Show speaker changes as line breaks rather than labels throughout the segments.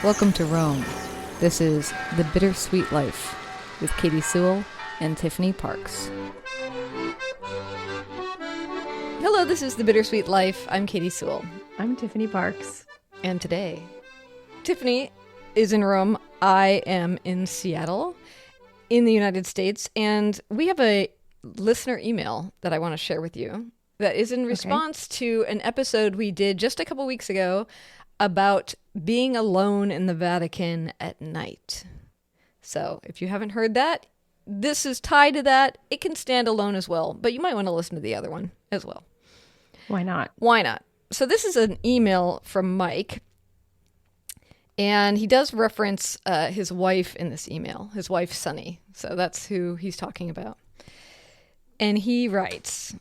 Welcome to Rome. This is The Bittersweet Life with Katie Sewell and Tiffany Parks. Hello, this is The Bittersweet Life. I'm Katie Sewell.
I'm Tiffany Parks.
And today, Tiffany is in Rome. I am in Seattle in the United States. And we have a listener email that I want to share with you that is in response to an episode we did just a couple weeks ago about being alone in the Vatican at night. So if you haven't heard that, this is tied to that. It can stand alone as well, but you might want to listen to the other one as well.
Why not?
Why not? So this is an email from Mike, and he does reference his wife in this email, his wife, Sunny. So that's who he's talking about. And he writes,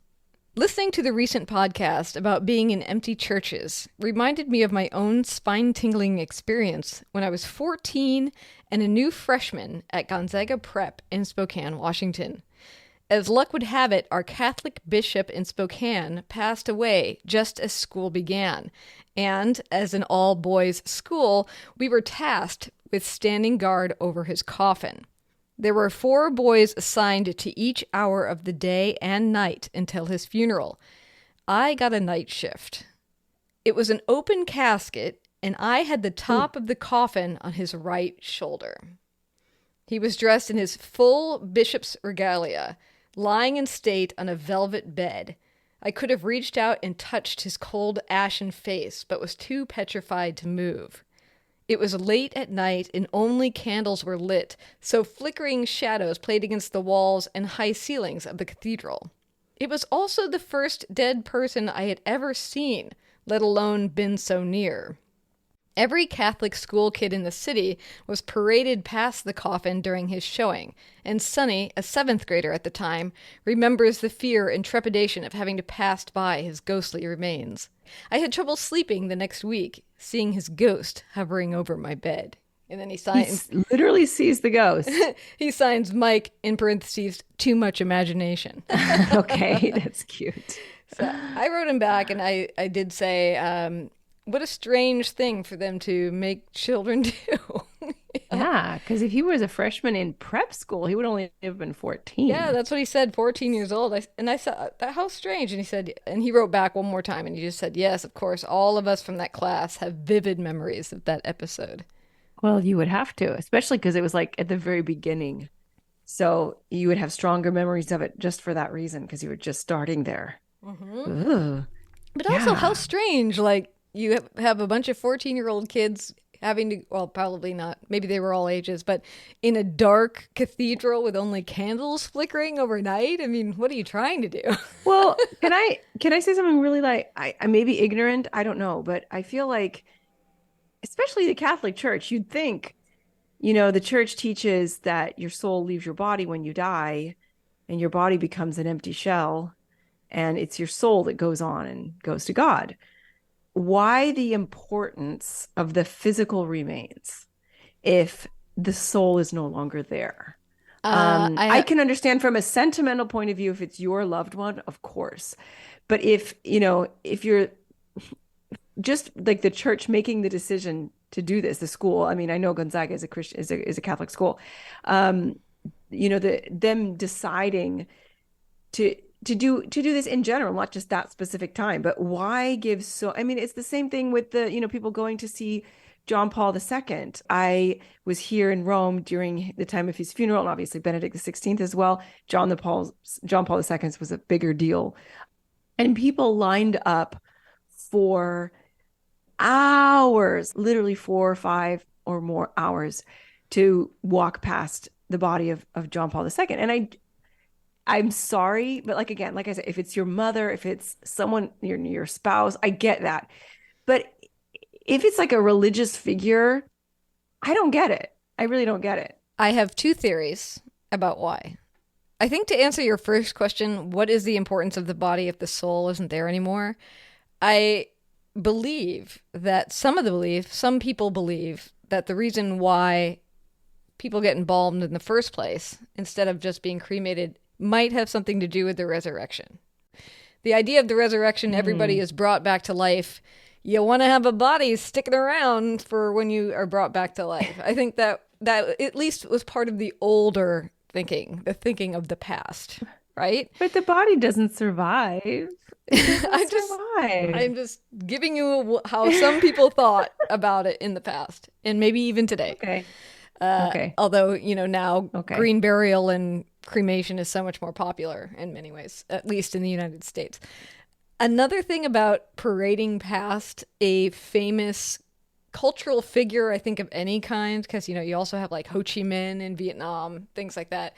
listening to the recent podcast about being in empty churches reminded me of my own spine-tingling experience when I was 14 and a new freshman at Gonzaga Prep in Spokane, Washington. As luck would have it, our Catholic bishop in Spokane passed away just as school began. And as an all-boys school, we were tasked with standing guard over his coffin. There were 4 boys assigned to each hour of the day and night until his funeral. I got a night shift. It was an open casket, and I had the top of the coffin on his right shoulder. He was dressed in his full bishop's regalia, lying in state on a velvet bed. I could have reached out and touched his cold, ashen face, but was too petrified to move. It was late at night and only candles were lit, so flickering shadows played against the walls and high ceilings of the cathedral. It was also the first dead person I had ever seen, let alone been so near. Every Catholic school kid in the city was paraded past the coffin during his showing, and Sunny, a 7th grader at the time, remembers the fear and trepidation of having to pass by his ghostly remains. I had trouble sleeping the next week, seeing his ghost hovering over my bed. And then he signs...
He literally sees the ghost.
He signs Mike, in parentheses, too much imagination.
Okay, that's cute.
So I wrote him back, and I did say... what a strange thing for them to make children do.
Yeah, because if he was a freshman in prep school, he would only have been 14.
Yeah, that's what he said, 14 years old. I said, how strange. And he said, and he wrote back one more time, and he just said, yes, of course, all of us from that class have vivid memories of that episode.
Well, you would have to, especially because it was like at the very beginning. So you would have stronger memories of it just for that reason, because you were just starting there.
Mm-hmm. But also, how strange, like, you have a bunch of 14-year-old kids having to, well, probably not, maybe they were all ages, but in a dark cathedral with only candles flickering overnight. I mean, what are you trying to do?
Well, can I say something really, like, I may be ignorant, I don't know, but I feel like, especially the Catholic Church, you'd think, the church teaches that your soul leaves your body when you die and your body becomes an empty shell and it's your soul that goes on and goes to God. Why the importance of the physical remains if the soul is no longer there? I can understand from a sentimental point of view if it's your loved one, of course. But if you're just like the church making the decision to do this, the school, I mean, I know Gonzaga is a Christian, is a Catholic school, them deciding to do this in general, not just that specific time, but why give so, I mean, it's the same thing with the, people going to see John Paul II. I was here in Rome during the time of his funeral, and obviously Benedict XVI as well. John Paul II was a bigger deal. And people lined up for hours, literally 4 or 5 or more hours to walk past the body of John Paul II. And I'm sorry, but like I said, if it's your mother, if it's someone, your spouse, I get that. But if it's like a religious figure, I don't get it. I really don't get it.
I have 2 theories about why. I think to answer your first question, what is the importance of the body if the soul isn't there anymore? I believe that some people believe that the reason why people get embalmed in the first place, instead of just being cremated, might have something to do with the resurrection. The idea of the resurrection, everybody is brought back to life. you want to have a body sticking around for when you are brought back to life. I think that at least was part of the older thinking, the thinking of the past, right?
But the body doesn't survive. It doesn't
I'm just
survive.
I'm just giving you how some people thought about it in the past and maybe even today.
Okay. Okay.
Although, now
Okay.
green burial and cremation is so much more popular in many ways, at least in the United States. Another thing about parading past a famous cultural figure, I think, of any kind, because, you also have like Ho Chi Minh in Vietnam, things like that,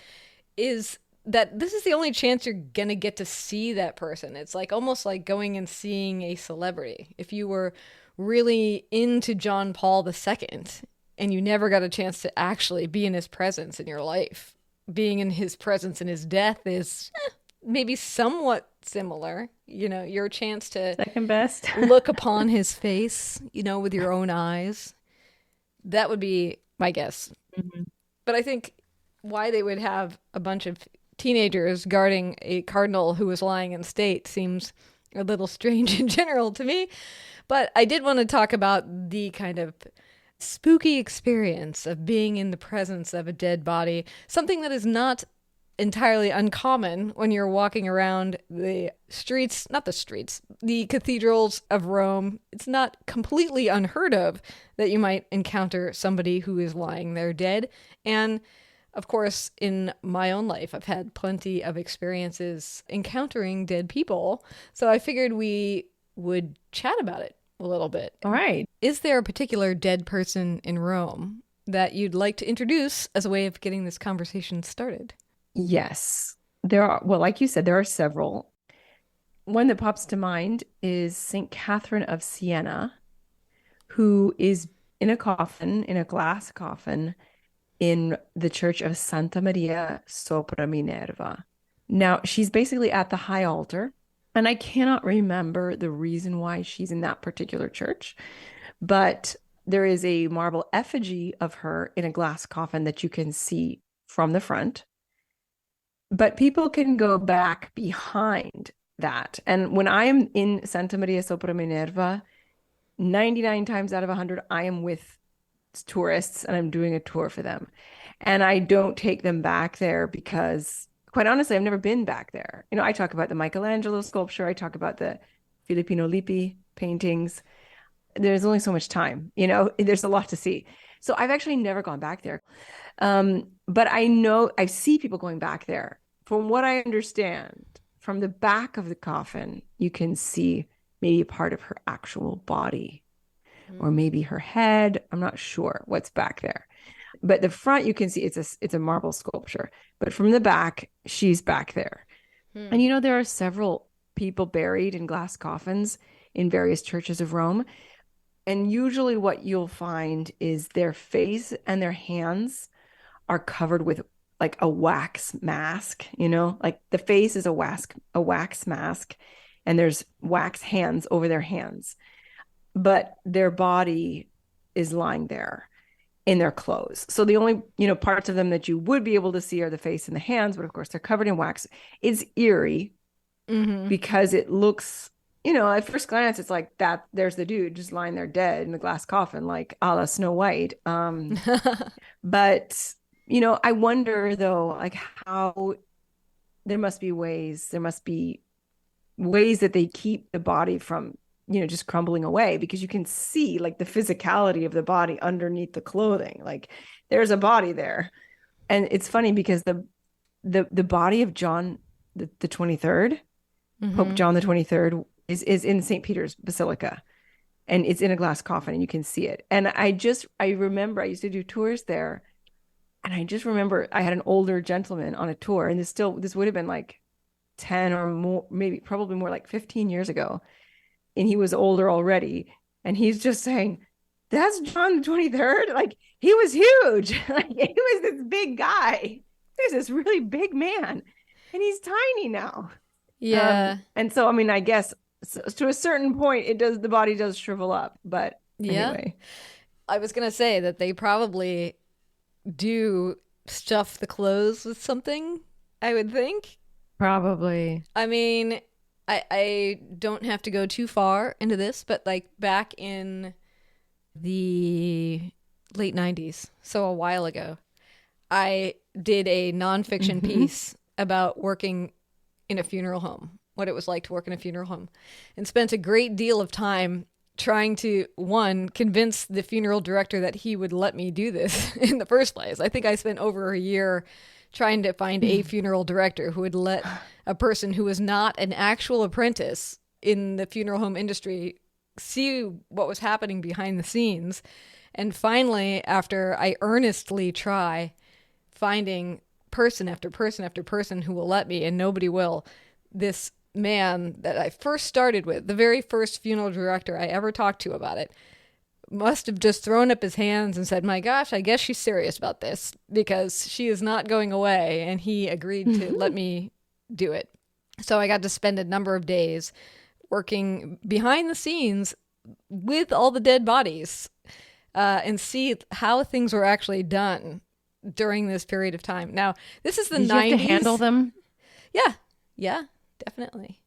is that this is the only chance you're going to get to see that person. It's like almost like going and seeing a celebrity. If you were really into John Paul II and you never got a chance to actually be in his presence in your life, being in his presence in his death is maybe somewhat similar. Your chance to
Second best.
look upon his face, with your own eyes. That would be my guess.
Mhm.
But I think why they would have a bunch of teenagers guarding a cardinal who was lying in state seems a little strange in general to me. But I did want to talk about the kind of spooky experience of being in the presence of a dead body, something that is not entirely uncommon when you're walking around the streets, not the streets, the cathedrals of Rome. It's not completely unheard of that you might encounter somebody who is lying there dead. And of course, in my own life, I've had plenty of experiences encountering dead people. So I figured we would chat about it a little bit.
All right.
Is there a particular dead person in Rome that you'd like to introduce as a way of getting this conversation started?
Yes. There are, well, like you said, there are several. One that pops to mind is St. Catherine of Siena, who is in a coffin, in a glass coffin, in the church of Santa Maria sopra Minerva. Now, she's basically at the high altar, and I cannot remember the reason why she's in that particular church, but there is a marble effigy of her in a glass coffin that you can see from the front. But people can go back behind that. And when I am in Santa Maria sopra Minerva, 99 times out of 100, I am with tourists and I'm doing a tour for them. And I don't take them back there because, quite honestly, I've never been back there. I talk about the Michelangelo sculpture, I talk about the Filippino Lippi paintings. There's only so much time, there's a lot to see. So I've actually never gone back there. But I know I see people going back there. From what I understand, from the back of the coffin, you can see maybe part of her actual body or maybe her head. I'm not sure what's back there. But the front, you can see it's a marble sculpture. But from the back, she's back there. And there are several people buried in glass coffins in various churches of Rome. And usually what you'll find is their face and their hands are covered with like a wax mask, like the face is a wax mask, and there's wax hands over their hands. But their body is lying there in their clothes. So the only, parts of them that you would be able to see are the face and the hands, but of course they're covered in wax. It's eerie because it looks, at first glance, it's like that there's the dude just lying there dead in the glass coffin, like a la Snow White. But, I wonder though, like how there must be ways that they keep the body from just crumbling away, because you can see like the physicality of the body underneath the clothing. Like there's a body there. And it's funny because the body of John the 23rd, Pope John the 23rd is in St. Peter's Basilica, and it's in a glass coffin and you can see it. And I remember I used to do tours there, and I just remember I had an older gentleman on a tour, and this would have been like 10 or more, maybe probably more like 15 years ago. And he was older already. And he's just saying, that's John the 23rd. Like he was huge. Like he was this big guy. There's this really big man, and he's tiny now.
Yeah.
And so, I mean, I guess to a certain point, the body does shrivel up. But anyway.
I was going to say that they probably do stuff the clothes with something, I would think.
Probably.
I mean, I don't have to go too far into this, but like back in the late 90s, so a while ago, I did a nonfiction
Hmm.
piece about working in a funeral home, what it was like to work in a funeral home, and spent a great deal of time trying to, one, convince the funeral director that he would let me do this in the first place. I think I spent over a year trying to find a funeral director who would let a person who was not an actual apprentice in the funeral home industry see what was happening behind the scenes. And finally, after I earnestly try finding person after person after person who will let me, and nobody will, this man that I first started with, the very first funeral director I ever talked to about it, must have just thrown up his hands and said, "My gosh, I guess she's serious about this because she is not going away." And he agreed to let me do it. So I got to spend a number of days working behind the scenes with all the dead bodies and see how things were actually done during this period of time. Now, this is the
Did you have to
90s.
handle them?
Yeah, yeah, definitely.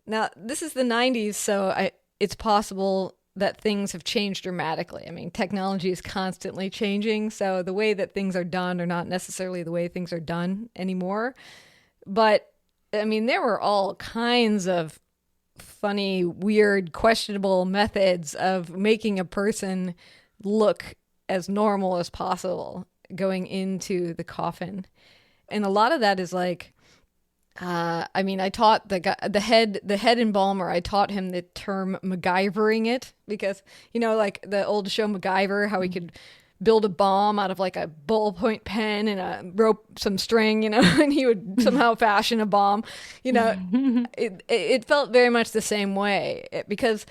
Now, this is the 90s, so it's possible that things have changed dramatically. I mean, technology is constantly changing, so the way that things are done are not necessarily the way things are done anymore. But, I mean, there were all kinds of funny, weird, questionable methods of making a person look as normal as possible going into the coffin. And a lot of that is like, I mean, I taught the head embalmer. I taught him the term MacGyvering it because like the old show MacGyver, how he could build a bomb out of like a ballpoint pen and a rope, some string, and he would somehow fashion a bomb. It felt very much the same way because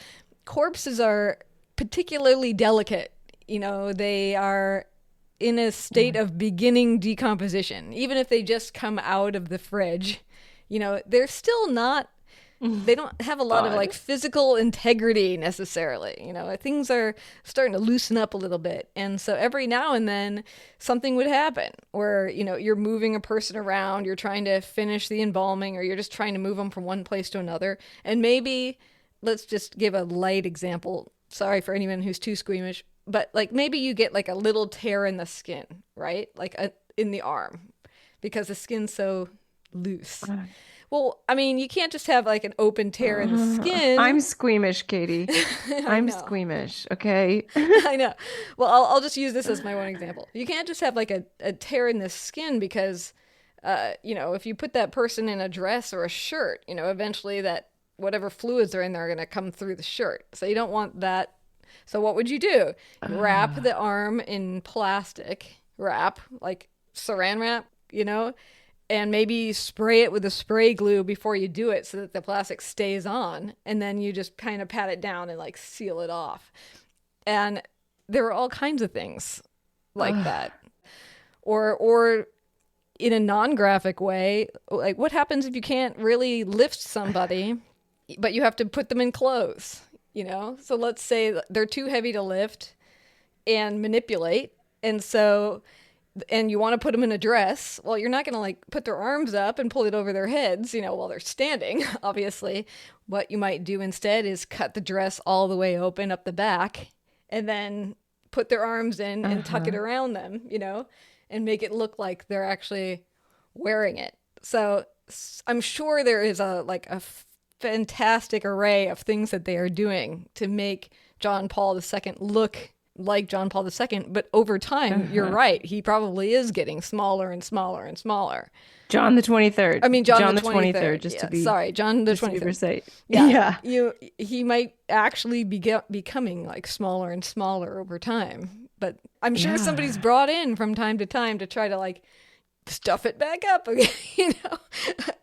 corpses are particularly delicate. They are in a state of beginning decomposition. Even if they just come out of the fridge, they're still not, they don't have a lot of
God.
like physical integrity necessarily. Things are starting to loosen up a little bit. And so every now and then something would happen where, you're moving a person around, you're trying to finish the embalming, or you're just trying to move them from one place to another. And maybe, let's just give a light example. Sorry for anyone who's too squeamish, but like maybe you get like a little tear in the skin, right? Like in the arm because the skin's so loose. Well, I mean, you can't just have like an open tear in the
I'm
skin.
squeamish, Katie.
I
I'm
know.
squeamish. Okay.
I know. Well, I'll just use this as my one example. You can't just have like a tear in the skin because, if you put that person in a dress or a shirt, eventually that whatever fluids are in there are going to come through the shirt. So you don't want that. So what would you do? Wrap the arm in plastic wrap, like saran wrap, and maybe spray it with a spray glue before you do it so that the plastic stays on, and then you just kind of pat it down and like seal it off. And there are all kinds of things like that. Or in a non-graphic way, like what happens if you can't really lift somebody but you have to put them in clothes, So let's say they're too heavy to lift and manipulate, and you want to put them in a dress. Well, you're not going to like put their arms up and pull it over their heads, while they're standing, obviously. What you might do instead is cut the dress all the way open up the back and then put their arms in and tuck it around them, and make it look like they're actually wearing it. So I'm sure there is a fantastic array of things that they are doing to make John Paul II look like John Paul II, but over time, you're right. He probably is getting smaller and smaller and smaller.
John the 23rd.
I mean, John
John
the
the
23rd.
23rd, just
Yeah,
to be
sorry, John the
just to be
23rd.
precise.
Yeah,
Yeah.
he might actually be becoming like smaller and smaller over time. But I'm sure somebody's
Yeah.
brought in from time to time to try to like stuff it back up again,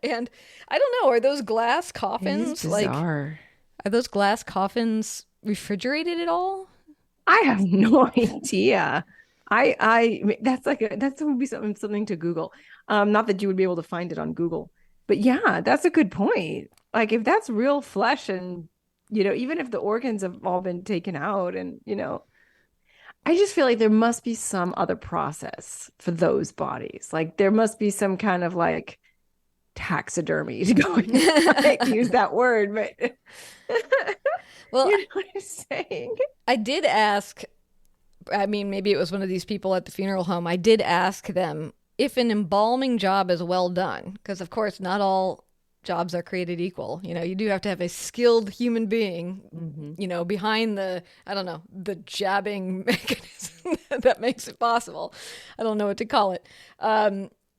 And I don't know, are those glass
It is
coffins like
bizarre.
are those glass coffins refrigerated at all?
I have no idea. That's that would be something to Google. Not that you would be able to find it on Google, but yeah, that's a good point. Like if that's real flesh and even if the organs have all been taken out and I just feel like there must be some other process for those bodies. Like there must be some kind of like taxidermy to go. I hate to use that word, but
Well,
you know what I'm saying?
I did ask, I mean, maybe it was one of these people at the funeral home. I did ask them if an embalming job is well done, because of course, not all jobs are created equal. You know, you do have to have a skilled human being, you know, behind the, I don't know, the jabbing mechanism that makes it possible. I don't know what to call it.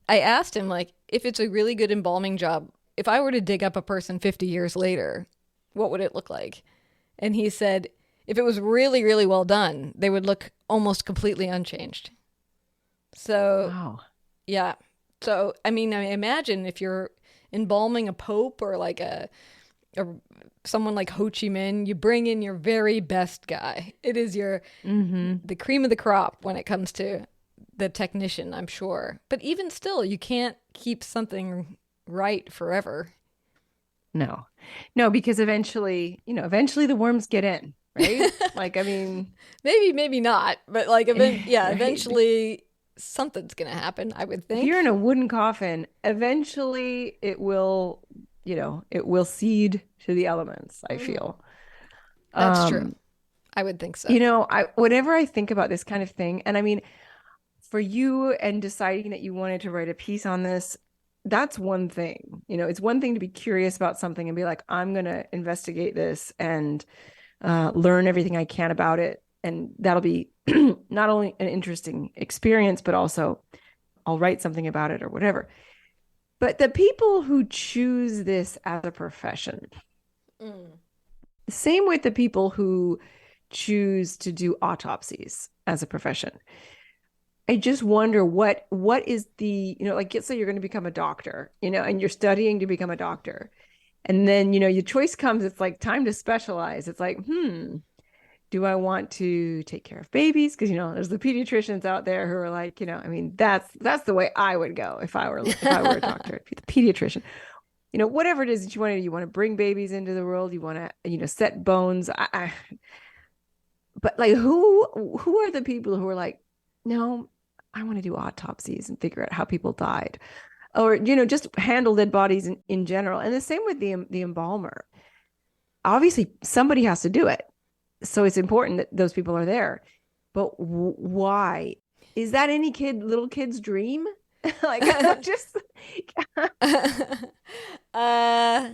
I asked him, like, if it's a really good embalming job, if I were to dig up a person 50 years later, what would it look like? And he said, if it was really, really well done, they would look almost completely unchanged. So,
Wow.
yeah. So, I mean, I imagine if you're embalming a pope or like a someone like Ho Chi Minh, you bring in your very best guy. It is your the cream of the crop when it comes to the technician, I'm sure. But even still, you can't keep something right forever.
No, no, because eventually, eventually the worms get in, right? Like, I mean,
Maybe not, but like, yeah,
right?
eventually something's gonna happen, I would
If you're in
think.
a wooden coffin, eventually it will cede to the elements, I
Mm,
feel.
that's true.
Um,
I would think so.
whenever I think about this kind of thing, and I mean, for you and deciding that you wanted to write a piece on this, that's one thing. It's one thing to be curious about something and be like, I'm going to investigate this and learn everything I can about it. And that'll be not only an interesting experience, but also I'll write something about it or whatever. But the people who choose this as a profession,
Mm.
same with the people who choose to do autopsies as a profession. I just wonder what is the, like let's say you're going to become a doctor, and you're studying to become a doctor. And then, your choice comes, it's like time to specialize. It's like, do I want to take care of babies? Because, there's the pediatricians out there who are like, I mean, that's the way I would go if I were a doctor, the pediatrician. Whatever it is that you want to bring babies into the world, you want to, set bones. But like who are the people who are like, no, I want to do autopsies and figure out how people died, or just handle dead bodies in general. And the same with the embalmer. Obviously somebody has to do it, so it's important that those people are there. But why is that any little kid's dream? Like, I'm just
Huh.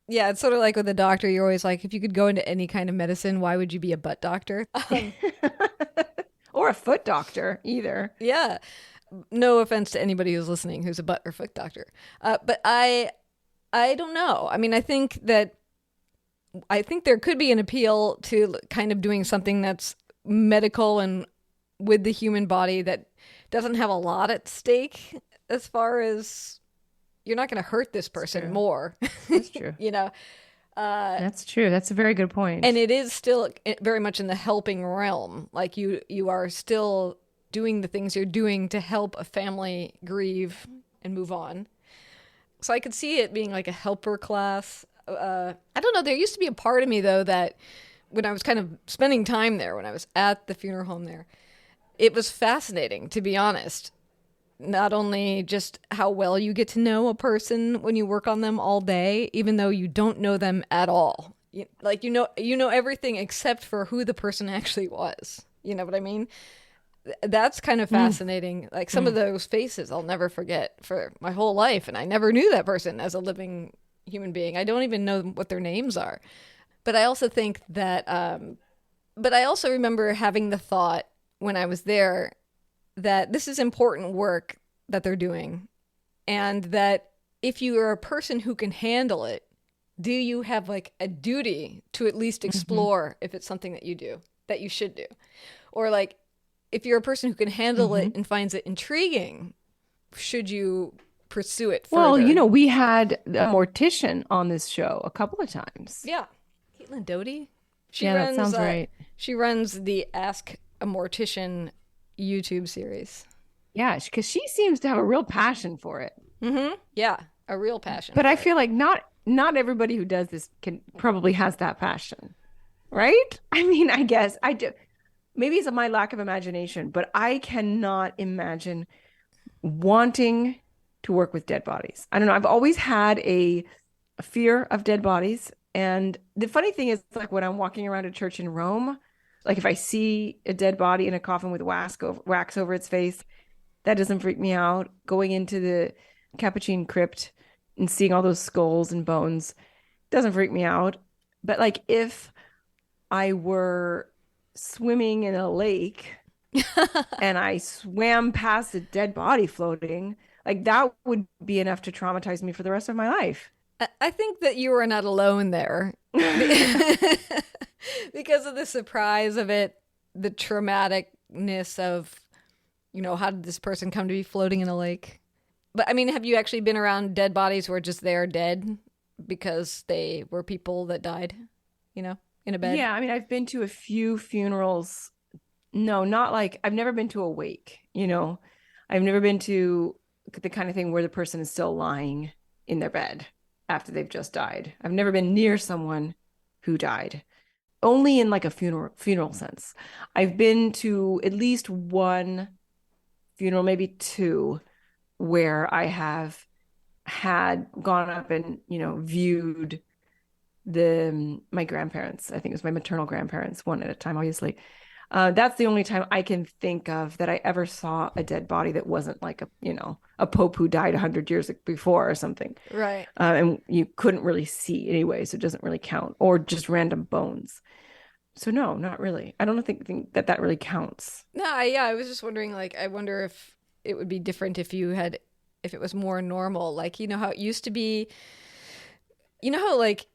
Yeah, it's sort of like with a doctor, you're always like, if you could go into any kind of medicine, why would you be a butt doctor?
or a foot doctor either.
Yeah. No offense to anybody who's listening who's a butt or foot doctor. But I don't know. I mean, I think there could be an appeal to kind of doing something that's medical and with the human body that doesn't have a lot at stake as far as you're not going to hurt this
That's
person
true.
more,
That's true.
you know.
That's true. That's a very good
And
point.
it is still very much in the helping realm. Like you are still doing the things you're doing to help a family grieve and move on. So I could see it being like a helper class. I don't know. There used to be a part of me though that when I was kind of spending time there, when I was at the funeral home there, it was fascinating to be honest. Not only just how well you get to know a person when you work on them all day, even though you don't know them at all. You know everything except for who the person actually was. You know what I mean? That's kind of
Mm,
fascinating. Like some of
mm.
those faces I'll never forget for my whole life, and I never knew that person as a living human being. I don't even know what their names are. But I also think that, but I also remember having the thought when I was there that this is important work that they're doing, and that if you are a person who can handle it, do you have like a duty to at least
Mhm,
explore if it's something that you do, that you should do? Or like, if you're a person who can handle it
mhm.
and finds it intriguing, should you pursue it
Well,
further?
we had a mortician on this show a couple of times.
Yeah. Caitlin Doty? She
Yeah, that
runs
sounds right.
she runs the Ask a Mortician YouTube series.
Yeah, because she seems to have a real passion for it.
Mm-hmm. Yeah. A real passion
But I
for it.
feel like not everybody who does this can probably has that passion, right? I mean, I guess I do. Maybe it's my lack of imagination, but I cannot imagine wanting to work with dead bodies. I don't know. I've always had a fear of dead bodies. And the funny thing is, like when I'm walking around a church in Rome, like if I see a dead body in a coffin with wax over its face, that doesn't freak me out. Going into the Capuchin crypt and seeing all those skulls and bones doesn't freak me out. But like if I were swimming in a lake and I swam past a dead body floating, like that would be enough to traumatize me for the rest of my life.
I think that you are not alone there because of the surprise of it, the traumaticness of, how did this person come to be floating in a lake? But I mean, have you actually been around dead bodies who are just there dead because they were people that died, in a bed?
Yeah, I mean, I've been to a few funerals. No, not like I've never been to a wake, I've never been to the kind of thing where the person is still lying in their bed after they've just died. I've never been near someone who died. Only in like a funeral sense. I've been to at least one funeral, maybe two, where I have had gone up and, viewed my grandparents. I think it was my maternal grandparents, one at a time, obviously. That's the only time I can think of that I ever saw a dead body that wasn't like a pope who died 100 years before or something.
Right.
And you couldn't really see anyway, so it doesn't really count. Or just random bones. So no, not really. I don't think that really counts.
No, I was just wondering, like, I wonder if it would be different if it was more normal. Like, how it used to be, how like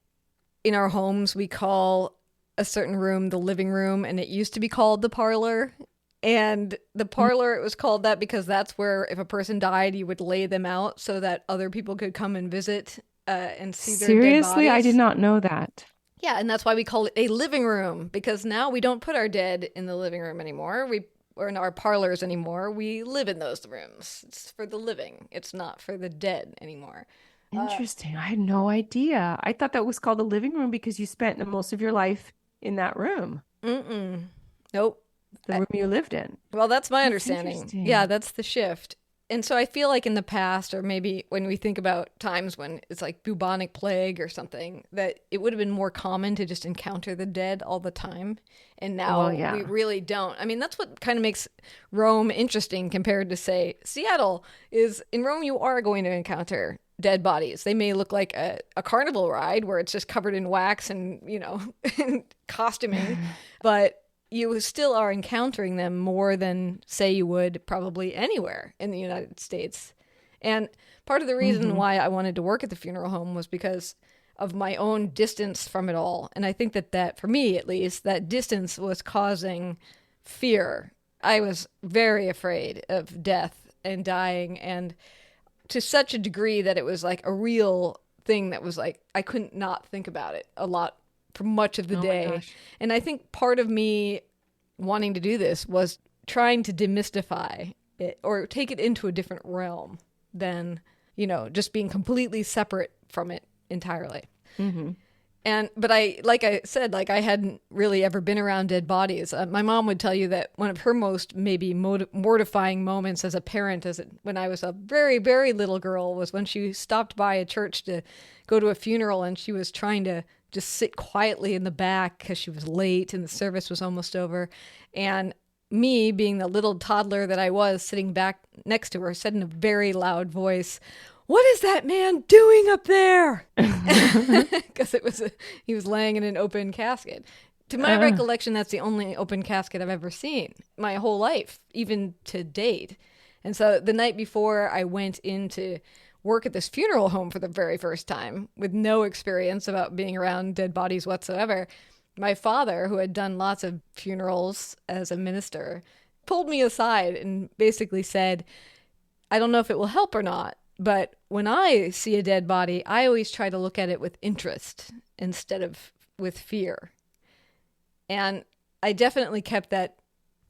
in our homes we call a certain room the living room, and it used to be called the parlor. And the parlor, it was called that because that's where, if a person died, you would lay them out so that other people could come and visit and see their dead bodies.
Seriously, I did not know that.
Yeah, and that's why we call it a living room, because now we don't put our dead in the living room anymore. Or in our parlors anymore. We live in those rooms. It's for the living. It's not for the dead anymore.
Interesting. I had no idea. I thought that was called the living room because you spent the most of your life in that room.
Nope.
The room you lived in.
Well, that's my understanding. Yeah, that's the shift. And so I feel like in the past, or maybe when we think about times when it's like bubonic plague or something, that it would have been more common to just encounter the dead all the time. And now we really don't. I mean, that's what kind of makes Rome interesting compared to, say, Seattle. Is in Rome, you are going to encounter dead bodies. They may look like a carnival ride where it's just covered in wax and, costuming, but you still are encountering them more than, say, you would probably anywhere in the United States. And part of the reason why I wanted to work at the funeral home was because of my own distance from it all. And I think that for me, at least, that distance was causing fear. I was very afraid of death and dying, and to such a degree that it was like a real thing that was like, I couldn't not think about it a lot for much of the day. And I think part of me wanting to do this was trying to demystify it or take it into a different realm than, just being completely separate from it entirely. But like I said, I hadn't really ever been around dead bodies. My mom would tell you that one of her most maybe mortifying moments as a parent, when I was a very, very little girl, was when she stopped by a church to go to a funeral, and she was trying to just sit quietly in the back because she was late and the service was almost over. And me, being the little toddler that I was, sitting back next to her, said in a very loud voice, "What is that man doing up there?" Because he was laying in an open casket. To my recollection, that's the only open casket I've ever seen my whole life, even to date. And so the night before I went in to work at this funeral home for the very first time, with no experience about being around dead bodies whatsoever, my father, who had done lots of funerals as a minister, pulled me aside and basically said, "I don't know if it will help or not, but when I see a dead body, I always try to look at it with interest instead of with fear." And I definitely kept that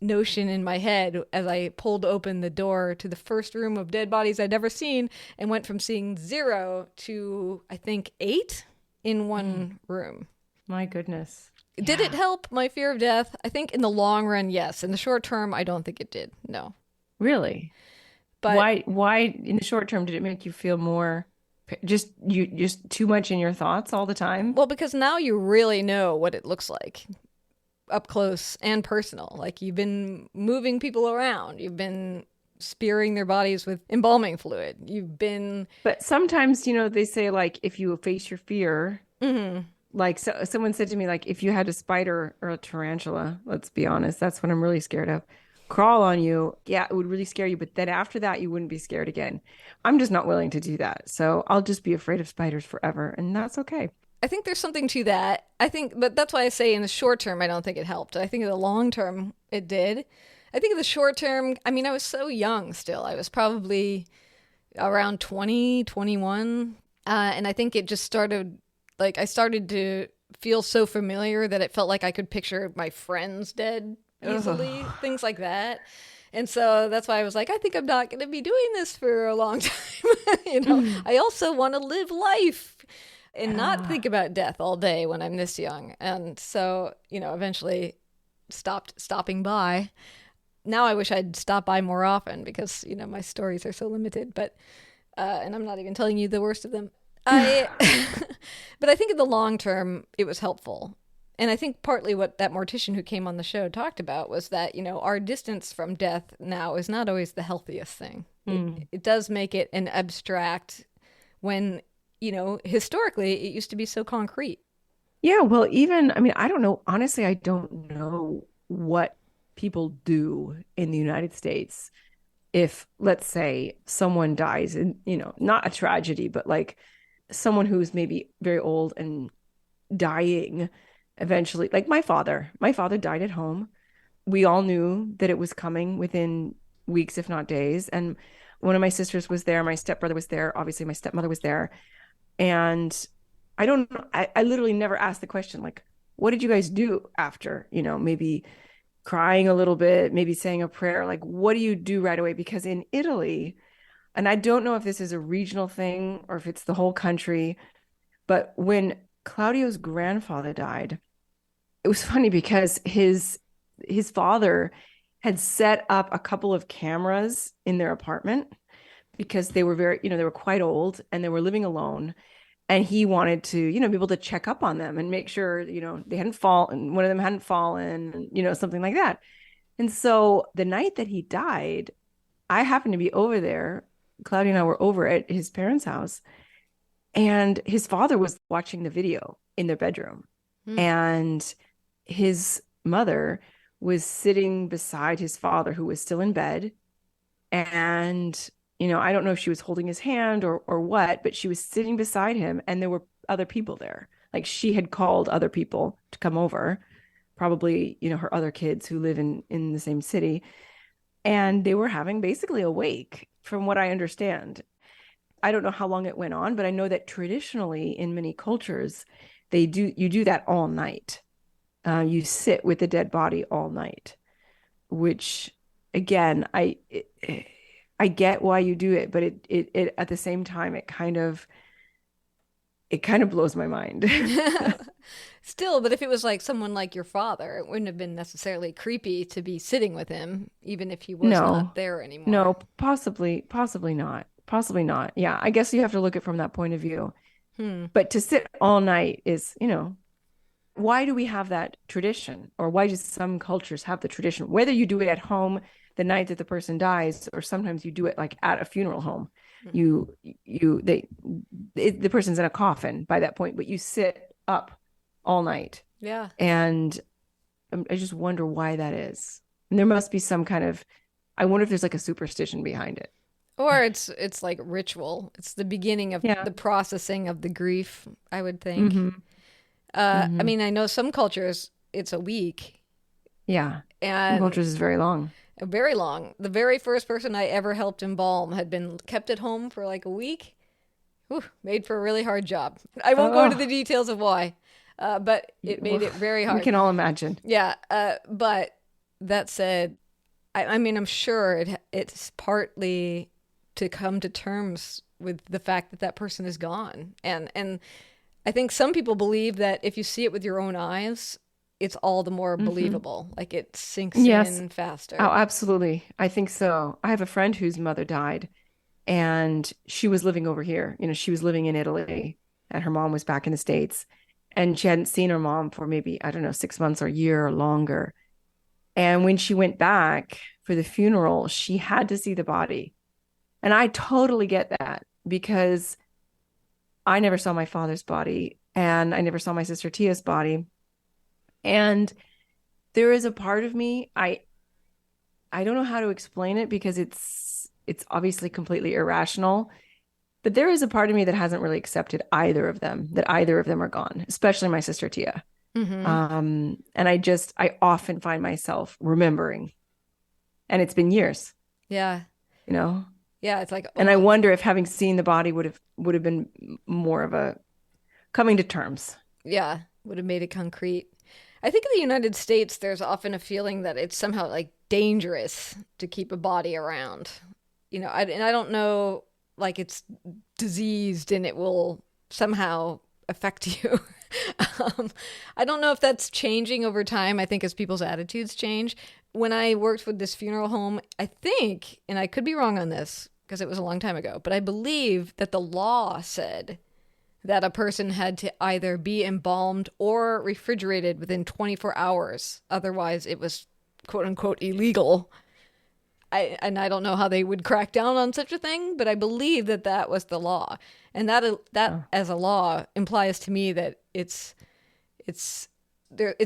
notion in my head as I pulled open the door to the first room of dead bodies I'd ever seen, and went from seeing 0 to, I think, 8 in one room.
My goodness.
Did it help my fear of death? I think in the long run, yes. In the short term, I don't think it did. No.
Really?
But
Why in the short term did it make you feel more just too much in your thoughts all the time?
well, because now you really know what it looks like up close and personal. Like you've been moving people around, you've been spearing their bodies with embalming fluid, you've been.
But sometimes, they say like if you face your fear,
Mhm.
like someone said to me, like if you had a spider or a tarantula, let's be honest, that's what I'm really scared of, crawl on you, yeah, it would really scare you. But then after that, you wouldn't be scared again. I'm just not willing to do that. So I'll just be afraid of spiders forever, and that's okay.
I think there's something to that. I think, but that's why I say in the short term, I don't think it helped. I think in the long term, it did. I think in the short term, I mean, I was so young still. I was probably around 20, 21. And I think it just started, like, I started to feel so familiar that it felt like I could picture my friends dead easily,
Ugh.
things like that. And so that's why I was like, I think I'm not going to be doing this for a long time. I also want to live life and not
Yeah.
think about death all day when I'm this young. And so, eventually stopped stopping by. Now I wish I'd stop by more often because, my stories are so limited, but and I'm not even telling you the worst of them. I but I think in the long term it was helpful. And I think partly what that mortician who came on the show talked about was that, our distance from death now is not always the healthiest thing. It
Mm.
it does make it an abstract when, historically it used to be so concrete.
Yeah, well, even, I mean, I don't know. Honestly, I don't know what people do in the United States if, let's say, someone dies and, not a tragedy, but like someone who's maybe very old and dying eventually. Like my father died at home. We all knew that it was coming within weeks, if not days. And one of my sisters was there. My stepbrother was there. Obviously, my stepmother was there. And I don't know, I literally never asked the question, like, what did you guys do after? Maybe crying a little bit, maybe saying a prayer. Like, what do you do right away? Because in Italy, and I don't know if this is a regional thing or if it's the whole country, but when Claudio's grandfather died, it was funny because his father had set up a couple of cameras in their apartment because they were very, they were quite old and they were living alone, and he wanted to, be able to check up on them and make sure, they hadn't fallen, one of them hadn't fallen, something like that. And so the night that he died, I happened to be over there. Claudia and I were over at his parents' house, and his father was watching the video in their bedroom,
Hmm.
and his mother was sitting beside his father, who was still in bed. And I don't know if she was holding his hand or what, but she was sitting beside him, and there were other people there. Like she had called other people to come over, probably her other kids who live in the same city, and they were having basically a wake, from what I understand. I don't know how long it went on, but I know that traditionally in many cultures, you do that all night. You sit with the dead body all night, which again, I get why you do it, but it at the same time it kind of blows my mind.
Still, but if it was like someone like your father, it wouldn't have been necessarily creepy to be sitting with him, even if he was
No,
not there anymore.
no, possibly not. Possibly not. Yeah, I guess you have to look at it from that point of view.
Hmm.
But to sit all night is, why do we have that tradition? Or why do some cultures have the tradition? Whether you do it at home the night that the person dies, or sometimes you do it like at a funeral home.
Hmm.
You you they the person's in a coffin by that point, but you sit up all night.
Yeah.
And I just wonder why that is. And there must be some kind of, I wonder if there's like a superstition behind it.
Or it's like ritual. It's the beginning of
Yeah.
the processing of the grief, I would think.
Mm-hmm.
I
Mm-hmm.
mean, I know some cultures it's a week
Yeah. Some
and
cultures is very long.
very long. The very first person I ever helped embalm had been kept at home for like a week. Whew, made for a really hard job. I won't go into the
Oh,
details of why, but it made it very
we
hard.
can all imagine.
Yeah, but that said, I mean, I'm sure it's partly to come to terms with the fact that that person is gone, and I think some people believe that if you see it with your own eyes, it's all the more
Mm-hmm.
believable. Like it sinks
Yes.
in faster.
Oh, absolutely. I think so. I have a friend whose mother died and she was living over here. She was living in Italy and her mom was back in the States. And she hadn't seen her mom for maybe, I don't know, 6 months or a year or longer. And when she went back for the funeral, she had to see the body. And I totally get that because I never saw my father's body and I never saw my sister Tia's body. And there is a part of me, I don't know how to explain it because it's obviously completely irrational, but there is a part of me that hasn't really accepted either of them, that either of them are gone, especially my sister Tia. And I often find myself remembering, and it's been years,
Yeah.
you know,
Yeah. It's like,
and I wonder if having seen the body would have been more of a coming to terms.
yeah, would have made it concrete. I think in the United States, there's often a feeling that it's somehow like dangerous to keep a body around. And I don't know, like it's diseased and it will somehow affect you. I don't know if that's changing over time. I think as people's attitudes change. When I worked with this funeral home, I think, and I could be wrong on this because it was a long time ago, but I believe that the law said that a person had to either be embalmed or refrigerated within 24 hours. Otherwise, it was quote unquote illegal. I don't know how they would crack down on such a thing, but I believe that that was the law. And that as a law implies to me that it's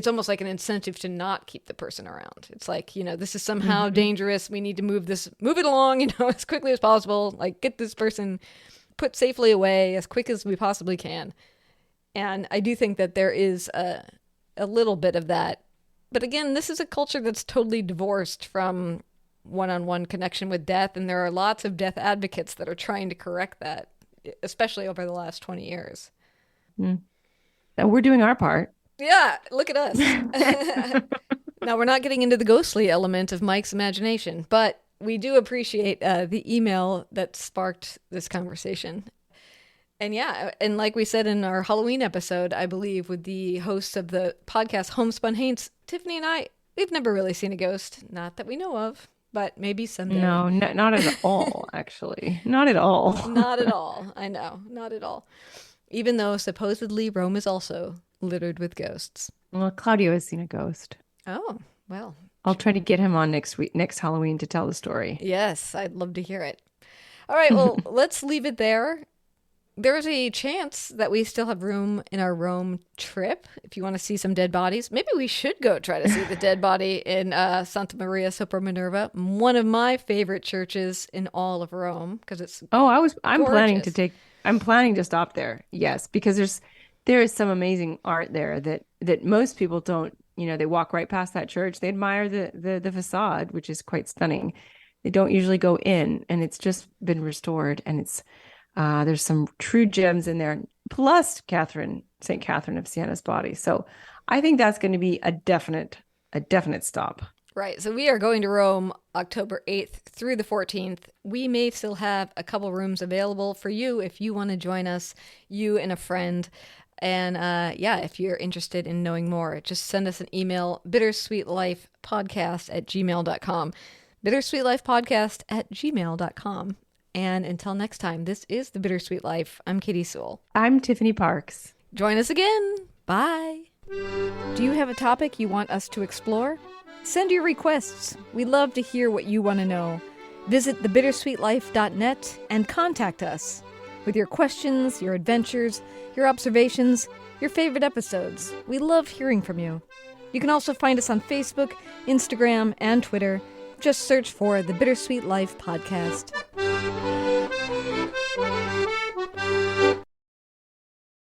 almost like an incentive to not keep the person around. It's like, this is somehow dangerous. We need to move it along, as quickly as possible. Like get this person put safely away as quick as we possibly can. And I do think that there is a little bit of that. But again, this is a culture that's totally divorced from one-on-one connection with death. And there are lots of death advocates that are trying to correct that, especially over the last 20 years.
And we're doing our part.
Yeah, look at us. Now, we're not getting into the ghostly element of Mike's imagination, but we do appreciate the email that sparked this conversation. And yeah, and like we said in our Halloween episode, I believe with the hosts of the podcast Homespun Haints, Tiffany and I, we've never really seen a ghost. Not that we know of, but maybe someday.
No, not at all, actually. Not at all.
Not at all. I know, not at all. Even though supposedly Rome is also littered with ghosts.
Well, Claudio has seen a ghost.
Oh, well.
I'll try to get him on next Halloween to tell the story.
Yes, I'd love to hear it. All right, well, let's leave it there. There's a chance that we still have room in our Rome trip if you want to see some dead bodies. Maybe we should go try to see the dead body in Santa Maria sopra Minerva, one of my favorite churches in all of Rome because it's
I'm
gorgeous.
planning to stop there. Yes, because there is some amazing art there that most people don't, they walk right past that church. They admire the facade, which is quite stunning. They don't usually go in, and it's just been restored, and it's there's some true gems in there, plus St. Catherine of Siena's body. So I think that's going to be a definite stop.
Right. So we are going to Rome October 8th through the 14th. We may still have a couple rooms available for you if you want to join us, you and a friend. And if you're interested in knowing more, just send us an email, bittersweetlifepodcast@gmail.com. bittersweetlifepodcast@gmail.com. And until next time, this is The Bittersweet Life. I'm Katie Sewell.
I'm Tiffany Parks.
Join us again. Bye. Do you have a topic you want us to explore? Send your requests. We'd love to hear what you want to know. Visit thebittersweetlife.net and contact us with your questions, your adventures, your observations, your favorite episodes. We love hearing from you. You can also find us on Facebook, Instagram, and Twitter. Just search for The Bittersweet Life Podcast.